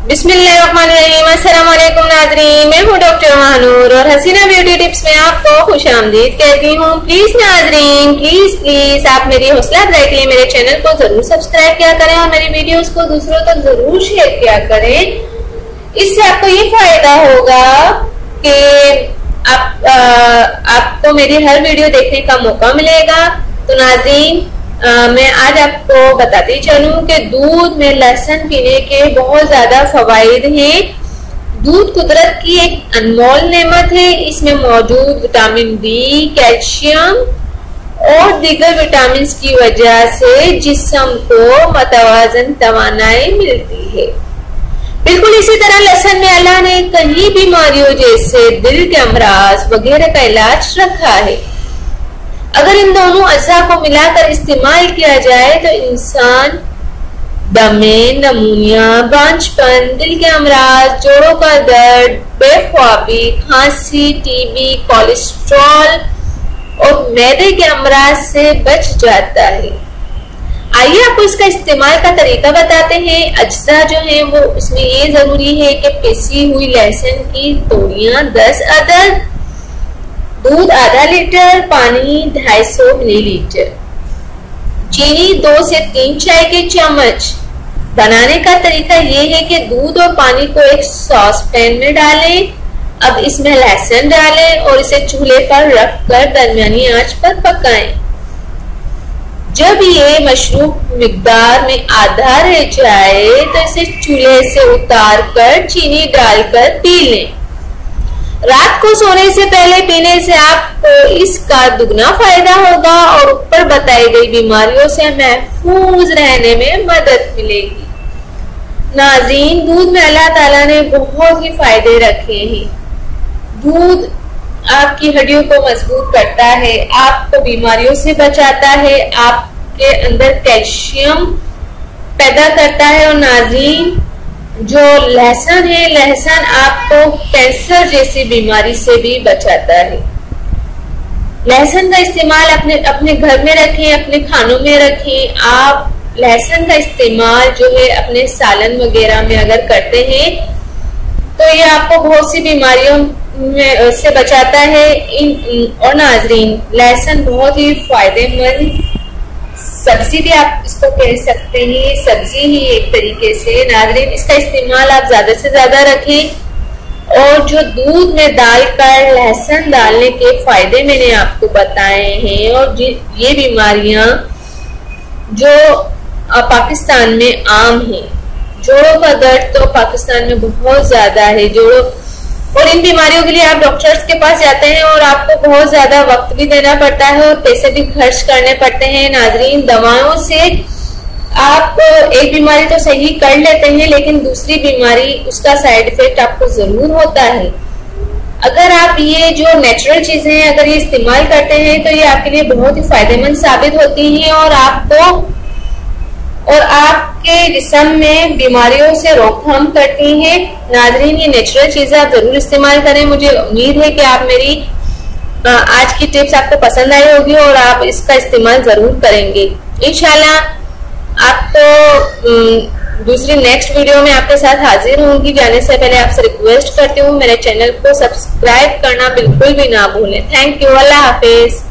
बिस्मिल्लाहिर्रहमानिर्रहीम। अस्सलाम वालेकुम नाज़रीन, मैं हूँ डॉक्टर महानूर और हसीना ब्यूटी टिप्स में आपको खुशामदीद कहती हूँ। प्लीज नाज़रीन, प्लीज आप मेरी हौसला अफजाई के लिए मेरे चैनल को जरूर सब्सक्राइब किया करें और मेरी वीडियोस को दूसरों तक जरूर शेयर किया करें। इससे आपको ये फायदा होगा कि आपको मेरी हर वीडियो देखने का मौका मिलेगा। तो नाज़रीन, मैं आज आपको बताती चलूं कि दूध में लहसुन पीने के बहुत ज्यादा फवाइद हैं। दूध कुदरत की एक अनमोल नेमत है। इसमें मौजूद विटामिन बी, कैल्शियम और दीगर विटामिन की वजह से जिस्म को मतवाजन तवानाई मिलती है। बिल्कुल इसी तरह लहसुन में अल्लाह ने कई बीमारियों जैसे दिल के अमराज वगैरह का इलाज रखा है। अगर इन दोनों अज्जा को मिलाकर इस्तेमाल किया जाए तो इंसान दमे, नमूनिया, बांझपन, दिल के अमराज, जोड़ों का दर्द, बेख्वाबी, खांसी, टीबी, कोलेस्ट्रॉल और मैदे के अमराज से बच जाता है। आइए आपको इसका इस्तेमाल का तरीका बताते हैं। अज्जा जो है वो उसमें ये जरूरी है कि पिसी हुई लहसुन की तोड़ियां 10 अदद, दूध आधा लीटर, पानी 250 मिलीलीटर, चीनी 2 से 3 चाय के चम्मच। बनाने का तरीका ये है कि दूध और पानी को एक सॉस पैन में डालें। अब इसमें लहसुन डालें और इसे चूल्हे पर रखकर दरमियानी आंच पर पकाएं। जब ये मशरूब मिकदार में आधा रह जाए तो इसे चूल्हे से उतार कर चीनी डालकर पी लें। रात को सोने से पहले पीने से आपको इसका दुगना फायदा होगा और ऊपर बताई गई बीमारियों से महफूज रहने में मदद मिलेगी। नाज़रीन, दूध में अल्लाह ताला ने बहुत ही फायदे रखे हैं। दूध आपकी हड्डियों को मजबूत करता है, आपको बीमारियों से बचाता है, आपके अंदर कैल्शियम पैदा करता है। और नाज़रीन, जो लहसुन है, लहसुन आपको कैंसर जैसी बीमारी से भी बचाता है। लहसुन का इस्तेमाल अपने घर में रखें, अपने खानों में रखें। आप लहसुन का इस्तेमाल जो है अपने सालन वगैरह में अगर करते हैं तो ये आपको बहुत सी बीमारियों में से बचाता है। और नाज़रीन, लहसुन बहुत ही फायदेमंद सब्जी भी आप इसको कह सकते हैं, सब्जी ही एक तरीके से। नाज़रीन, इसका इस्तेमाल आप ज्यादा से ज्यादा रखें। और जो दूध में डालकर लहसुन डालने के फायदे मैंने आपको बताए हैं। और ये बीमारियां जो पाकिस्तान में आम है, जोड़ों का दर्द तो पाकिस्तान में बहुत ज्यादा है, जोड़ों और इन बीमारियों के लिए आप डॉक्टर्स के पास जाते हैं और आपको बहुत ज्यादा वक्त भी देना पड़ता है और पैसे भी खर्च करने पड़ते हैं। नाज़रीन, दवाओं से आप एक बीमारी तो सही कर लेते हैं लेकिन दूसरी बीमारी उसका साइड इफेक्ट आपको जरूर होता है। अगर आप ये जो नेचुरल चीजें हैं अगर ये इस्तेमाल करते हैं तो ये आपके लिए बहुत ही फायदेमंद साबित होती हैं और आपके जिस्म में बीमारियों से रोकथाम करती हैं। नाज़रीन, ये नेचुरल चीजें आप जरूर इस्तेमाल करें। मुझे उम्मीद है कि आप मेरी आज की टिप्स आपको पसंद आई होगी और आप इसका इस्तेमाल जरूर करेंगे। इंशाल्लाह आपको दूसरी नेक्स्ट वीडियो में आपके साथ हाजिर होंगी। जाने से पहले आपसे रिक्वेस्ट करती हूँ मेरे चैनल को सब्सक्राइब करना बिल्कुल भी ना भूलें। Thank you. Allah Hafiz.